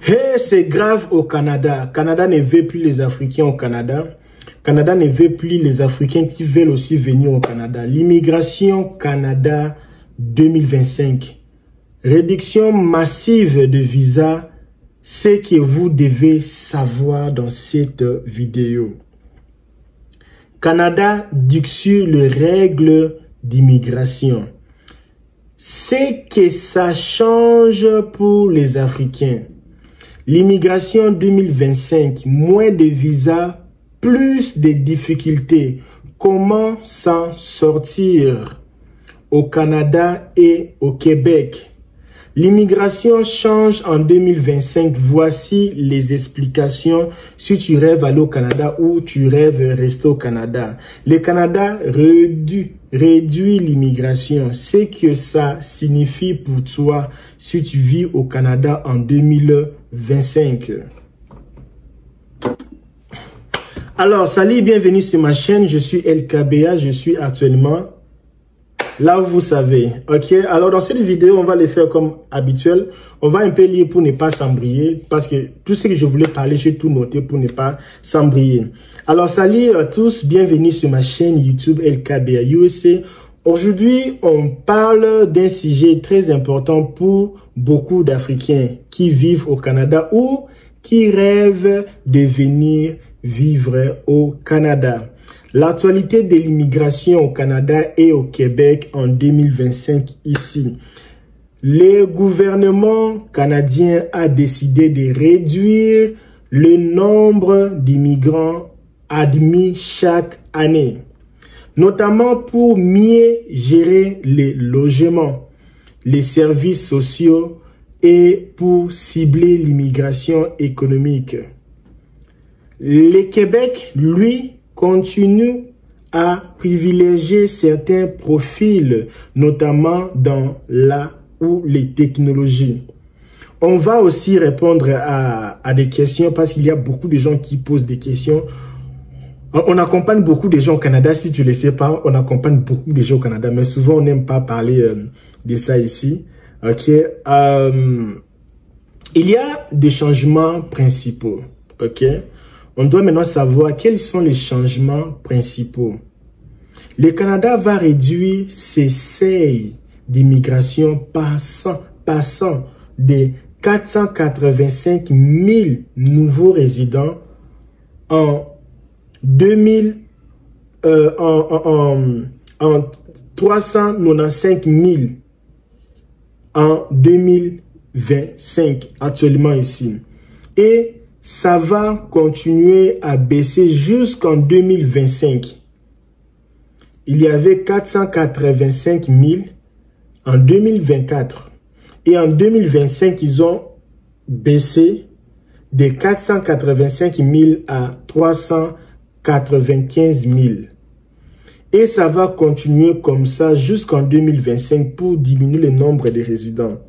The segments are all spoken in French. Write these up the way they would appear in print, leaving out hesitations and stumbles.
Hey, c'est grave au Canada. Canada ne veut plus les Africains au Canada. Canada ne veut plus les Africains qui veulent aussi venir au Canada. L'immigration Canada 2025. Réduction massive de visas. Ce que vous devez savoir dans cette vidéo. Canada durcit les règles d'immigration. C'est que ça change pour les Africains. L'immigration 2025, moins de visas, plus de difficultés. Comment s'en sortir au Canada et au Québec? L'immigration change en 2025. Voici les explications si tu rêves aller au Canada ou tu rêves rester au Canada. Le Canada réduit l'immigration. C'est que ça signifie pour toi si tu vis au Canada en 2025. Alors, salut, bienvenue sur ma chaîne. Je suis LKBA. Je suis actuellement là où vous savez, ok? Alors, dans cette vidéo, on va le faire comme habituel. On va un peu lire pour ne pas s'embrayer. Parce que tout ce que je voulais parler, j'ai tout noté pour ne pas s'embrayer. Alors, salut à tous. Bienvenue sur ma chaîne YouTube LKBA USA. Aujourd'hui, on parle d'un sujet très important pour beaucoup d'Africains qui vivent au Canada ou qui rêvent de venir vivre au Canada. L'actualité de l'immigration au Canada et au Québec en 2025 ici. Le gouvernement canadien a décidé de réduire le nombre d'immigrants admis chaque année, notamment pour mieux gérer les logements, les services sociaux et pour cibler l'immigration économique. Le Québec, lui, continue à privilégier certains profils, notamment dans la ou les technologies. On va aussi répondre à des questions parce qu'il y a beaucoup de gens qui posent des questions. On accompagne beaucoup de gens au Canada, si tu ne le sais pas, on accompagne beaucoup de gens au Canada, mais souvent on n'aime pas parler de ça ici. Ok. Il y a des changements principaux. Ok. On doit maintenant savoir quels sont les changements principaux. Le Canada va réduire ses seuils d'immigration passant de 485 000 nouveaux résidents en 395 000 en 2025 actuellement ici. Et ça va continuer à baisser jusqu'en 2025. Il y avait 485 000 en 2024. Et en 2025, ils ont baissé de 485 000 à 395 000. Et ça va continuer comme ça jusqu'en 2025 pour diminuer le nombre de résidents.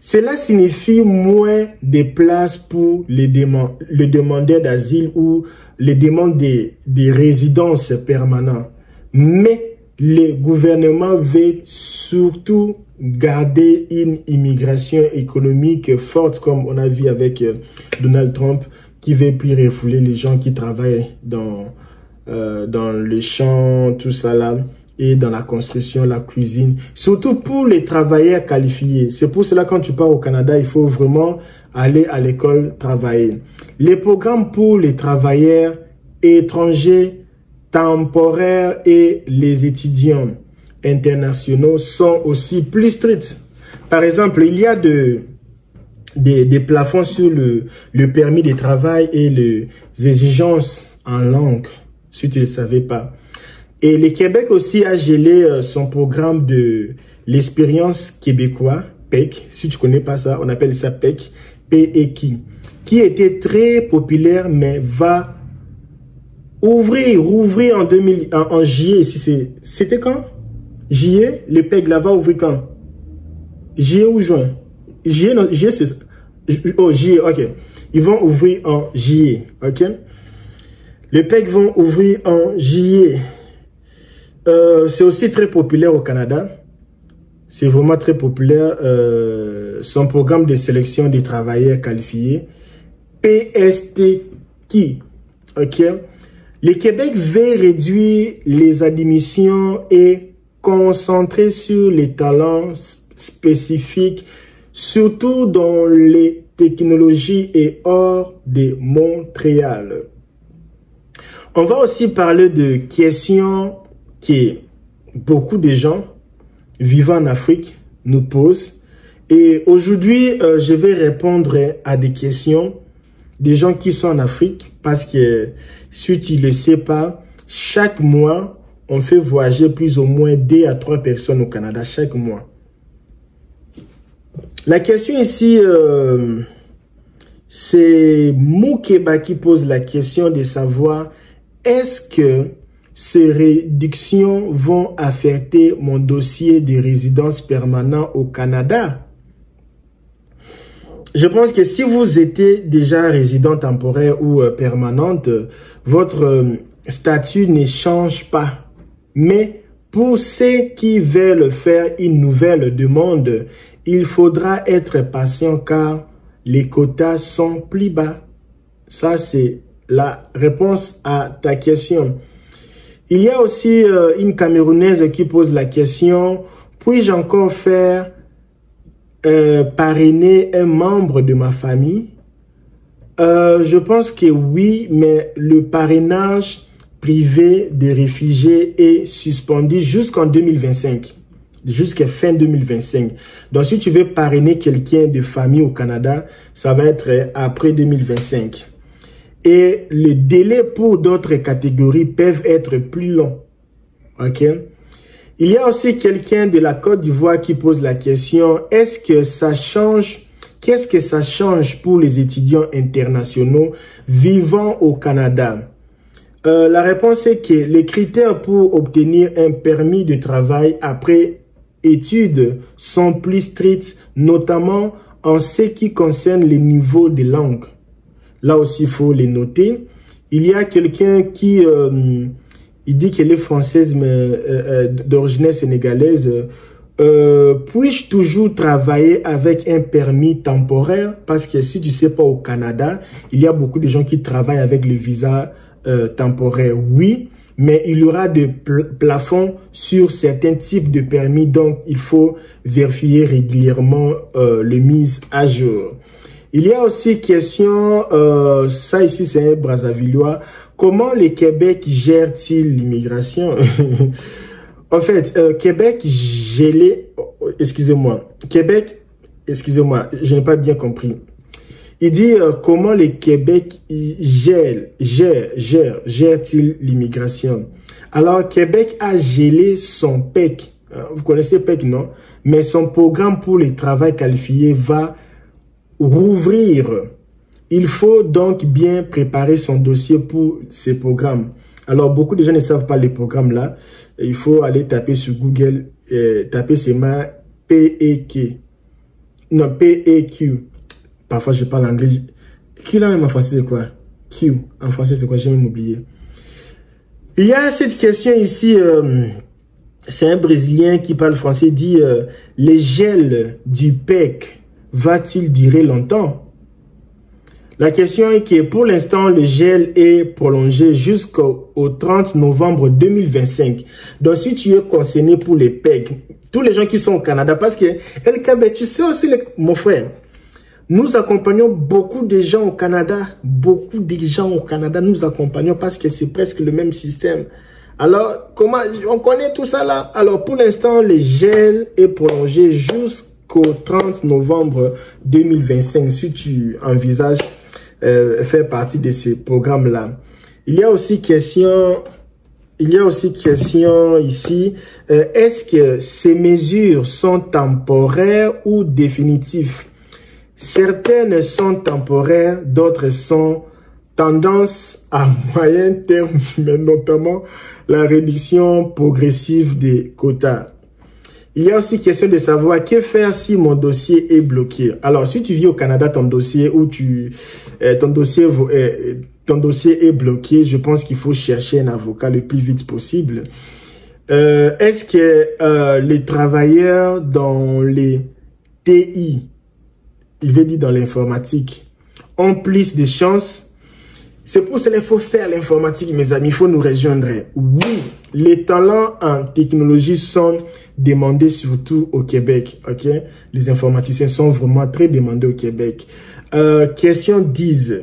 Cela signifie moins de places pour les demandeurs d'asile ou les demandes de résidences permanentes. Mais le gouvernement veut surtout garder une immigration économique forte, comme on a vu avec Donald Trump, qui veut plus refouler les gens qui travaillent dans le champ, tout ça là, et dans la construction, la cuisine, surtout pour les travailleurs qualifiés. C'est pour cela quand tu pars au Canada, il faut vraiment aller à l'école travailler. Les programmes pour les travailleurs étrangers, temporaires et les étudiants internationaux sont aussi plus stricts. Par exemple, il y a des plafonds sur le permis de travail et les exigences en langue, si tu ne le savais pas. Et le Québec aussi a gelé son programme de l'expérience québécois, PEC. Si tu ne connais pas ça, on appelle ça PEC, PEQ, qui était très populaire, mais va rouvrir en juillet. C'était quand? Juillet, le PEC là va ouvrir quand? Juillet ou juin? Juillet, non, juillet c'est ça. Oh, juillet, ok. Ils vont ouvrir en juillet, ok? Le PEC vont ouvrir en juillet. C'est aussi très populaire au Canada. C'est vraiment très populaire. Son programme de sélection des travailleurs qualifiés, PSTQ. OK? Le Québec veut réduire les admissions et concentrer sur les talents spécifiques, surtout dans les technologies et hors de Montréal. On va aussi parler de questions que beaucoup de gens vivant en Afrique nous posent. Et aujourd'hui, je vais répondre à des questions des gens qui sont en Afrique, parce que si tu ne le sais pas, chaque mois, on fait voyager plus ou moins 2 à 3 personnes au Canada chaque mois. La question ici, c'est Moukeba qui pose la question de savoir est-ce que ces réductions vont affecter mon dossier de résidence permanente au Canada? Je pense que si vous étiez déjà résident temporaire ou permanente, votre statut ne change pas. Mais pour ceux qui veulent faire une nouvelle demande, il faudra être patient car les quotas sont plus bas. Ça, c'est la réponse à ta question. Il y a aussi une Camerounaise qui pose la question, puis-je encore faire parrainer un membre de ma famille? Je pense que oui, mais le parrainage privé des réfugiés est suspendu jusqu'en 2025, jusqu'à fin 2025. Donc, si tu veux parrainer quelqu'un de famille au Canada, ça va être après 2025. Et le délai pour d'autres catégories peuvent être plus longs. OK? Il y a aussi quelqu'un de la Côte d'Ivoire qui pose la question, est-ce que ça change, qu'est-ce que ça change pour les étudiants internationaux vivant au Canada? La réponse est que les critères pour obtenir un permis de travail après études sont plus stricts, notamment en ce qui concerne les niveaux de langue. Là aussi, il faut les noter. Il y a quelqu'un qui... il dit qu'elle est française, mais d'origine sénégalaise. Puis-je toujours travailler avec un permis temporaire? Parce que si tu ne sais pas, au Canada, il y a beaucoup de gens qui travaillent avec le visa temporaire. Oui, mais il y aura des plafonds sur certains types de permis. Donc, il faut vérifier régulièrement le mise à jour. Il y a aussi question, ça ici c'est un Brazzavillois, comment le Québec gère-t-il l'immigration? En fait, Québec gelé, Québec, excusez-moi, je n'ai pas bien compris. Il dit comment le Québec gère-t-il l'immigration? Alors, Québec a gelé son PEC. Vous connaissez PEC, non? Mais son programme pour le travail qualifié va rouvrir. Il faut donc bien préparer son dossier pour ces programmes. Alors, beaucoup de gens ne savent pas les programmes là. Il faut aller taper sur Google, taper ces mots PEQ. Non, PEQ. Parfois, je parle anglais. Q là, même en français, c'est quoi? Q. En français, c'est quoi? J'ai même oublié. Il y a cette question ici. C'est un Brésilien qui parle français. Il dit, les gels du PEC va-t-il durer longtemps? La question est que pour l'instant, le gel est prolongé jusqu'au 30 novembre 2025. Donc, si tu es concerné pour les PEC, tous les gens qui sont au Canada, parce que, LKB, tu sais aussi, mon frère, nous accompagnons beaucoup de gens au Canada. Beaucoup de gens au Canada, nous accompagnons parce que c'est presque le même système. Alors, comment, on connaît tout ça là? Alors, pour l'instant, le gel est prolongé jusqu'au 30 novembre 2025, si tu envisages faire partie de ces programmes-là. Il y a aussi question ici, est-ce que ces mesures sont temporaires ou définitives? Certaines sont temporaires, d'autres sont tendance à moyen terme, mais notamment la réduction progressive des quotas. Il y a aussi question de savoir que faire si mon dossier est bloqué. Alors, si tu vis au Canada, ton dossier est bloqué, je pense qu'il faut chercher un avocat le plus vite possible. Est-ce que les travailleurs dans les TI, il veut dire dans l'informatique, ont plus de chances? C'est pour cela qu'il faut faire l'informatique, mes amis, il faut nous rejoindre. Oui, les talents en technologie sont demandés surtout au Québec, ok? Les informaticiens sont vraiment très demandés au Québec. Question 10.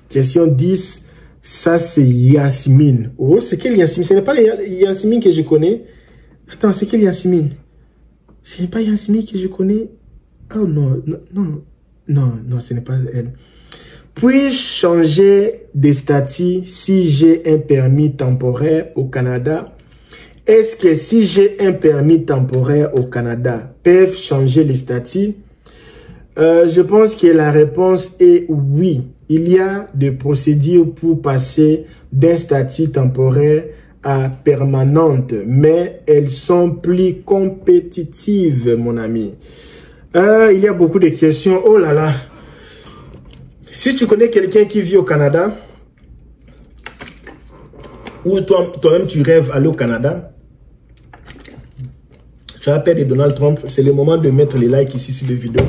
Question 10, ça c'est Yasmine. Oh, c'est quelle Yasmine? Ce n'est pas Yasmine que je connais. Attends, c'est quelle Yasmine? Ce n'est pas Yasmine que je connais. Oh non, non, ce n'est pas elle. Puis-je changer de statut si j'ai un permis temporaire au Canada? Est-ce que si j'ai un permis temporaire au Canada, peuvent changer les statuts? Je pense que la réponse est oui. Il y a des procédures pour passer d'un statut temporaire à permanente, mais elles sont plus compétitives, mon ami. Il y a beaucoup de questions. Oh là là! Si tu connais quelqu'un qui vit au Canada, ou toi-même tu rêves aller au Canada, tu as peur de Donald Trump, c'est le moment de mettre les likes ici sur la vidéo.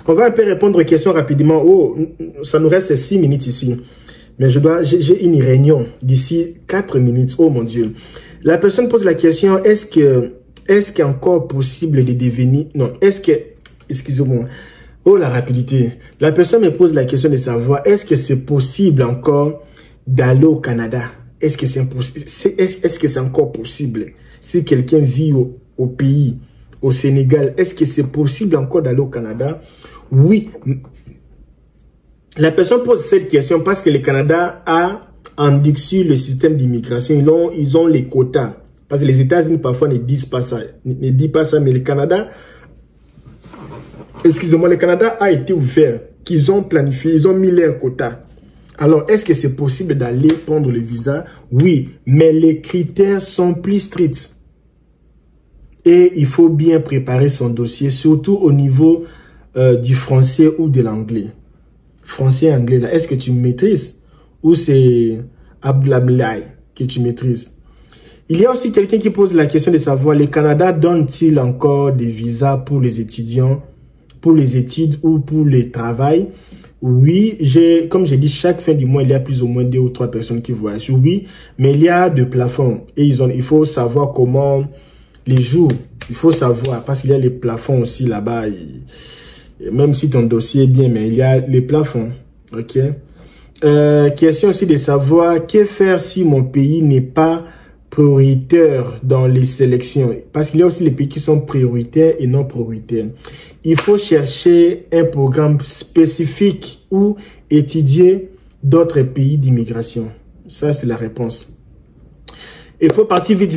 On va un peu répondre aux questions rapidement. Oh, ça nous reste 6 minutes ici. Mais j'ai une réunion d'ici 4 minutes. Oh mon Dieu. La personne pose la question, est-ce qu'il est encore possible de devenir... Non, est-ce que... Excusez-moi. Oh, la rapidité. La personne me pose la question de savoir, est-ce que c'est possible encore d'aller au Canada? Est-ce que c'est encore possible? Si quelqu'un vit au pays, au Sénégal, est-ce que c'est possible encore d'aller au Canada? Oui. La personne pose cette question parce que le Canada a endurci le système d'immigration. Ils ont les quotas. Parce que les États-Unis parfois ne disent pas ça. Mais le Canada... Excusez-moi, le Canada a été ouvert, qu'ils ont planifié, ils ont mis leurs quotas. Alors, est-ce que c'est possible d'aller prendre le visa? Oui, mais les critères sont plus stricts. Et il faut bien préparer son dossier, surtout au niveau du français ou de l'anglais. Français et anglais, est-ce que tu maîtrises? Ou c'est Ablablai que tu maîtrises? Il y a aussi quelqu'un qui pose la question de savoir, le Canada donne-t-il encore des visas pour les étudiants, pour les études ou pour le travail? Oui, comme j'ai dit, chaque fin du mois, il y a plus ou moins 2 ou 3 personnes qui voyagent. Oui, mais il y a des plafonds. Et il faut savoir comment, les jours, il faut savoir, parce qu'il y a les plafonds aussi là-bas. Même si ton dossier est bien, mais il y a les plafonds. Ok. Question aussi de savoir, que faire si mon pays n'est pas prioritaire dans les sélections? Parce qu'il y a aussi les pays qui sont prioritaires et non prioritaires. Il faut chercher un programme spécifique ou étudier d'autres pays d'immigration. Ça, c'est la réponse. Il faut partir vite.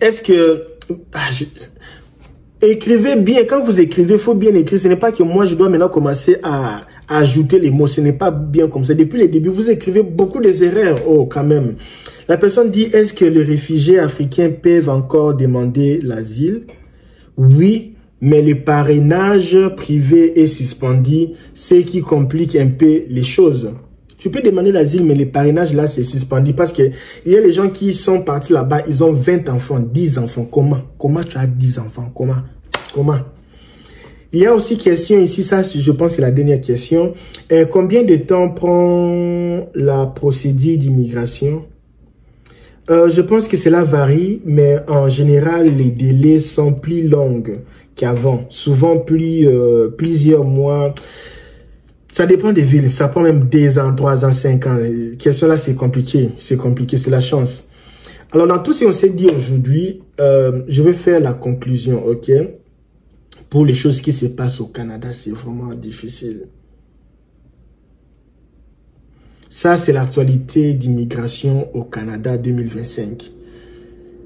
Est-ce que... Écrivez bien. Quand vous écrivez, il faut bien écrire. Ce n'est pas que moi, je dois maintenant commencer à ajouter les mots. Ce n'est pas bien comme ça. Depuis le début, vous écrivez beaucoup d'erreurs. Oh, quand même. La personne dit, est-ce que les réfugiés africains peuvent encore demander l'asile? Oui. Mais le parrainage privé est suspendu, ce qui complique un peu les choses. Tu peux demander l'asile, mais le parrainage là, c'est suspendu parce que il y a les gens qui sont partis là-bas, ils ont 20 enfants, 10 enfants. Comment tu as 10 enfants? Comment? Il y a aussi question ici, ça je pense que c'est la dernière question. Combien de temps prend la procédure d'immigration? Je pense que cela varie, mais en général, les délais sont plus longs qu'avant. Souvent, plusieurs mois. Ça dépend des villes. Ça prend même 2 ans, 3 ans, 5 ans. Question là, c'est compliqué. C'est compliqué, c'est la chance. Alors, dans tout ce qu'on s'est dit aujourd'hui, je vais faire la conclusion, ok? Pour les choses qui se passent au Canada, c'est vraiment difficile. Ça, c'est l'actualité d'immigration au Canada 2025.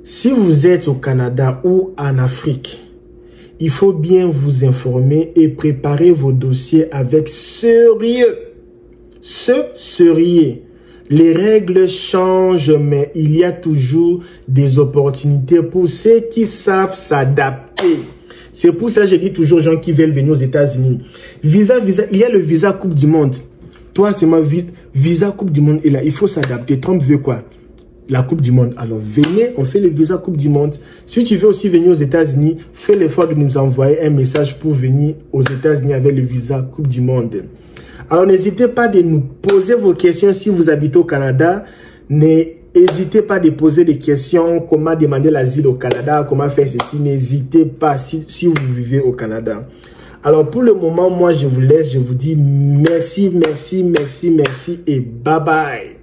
Si vous êtes au Canada ou en Afrique, il faut bien vous informer et préparer vos dossiers avec sérieux. Sérieux. Les règles changent, mais il y a toujours des opportunités pour ceux qui savent s'adapter. C'est pour ça que je dis toujours aux gens qui veulent venir aux États-Unis. Visa, il y a le visa Coupe du Monde. Toi, tu m'as vu, visa Coupe du Monde est là. Il faut s'adapter. Trump veut quoi? la Coupe du Monde. Alors venez, on fait le visa Coupe du Monde. Si tu veux aussi venir aux États-Unis, fais l'effort de nous envoyer un message pour venir aux États-Unis avec le visa Coupe du Monde. Alors n'hésitez pas de nous poser vos questions si vous habitez au Canada. N'hésitez pas de poser des questions, comment demander l'asile au Canada, comment faire ceci. N'hésitez pas si vous vivez au Canada. Alors pour le moment, moi je vous laisse, je vous dis merci, merci, merci, merci et bye bye.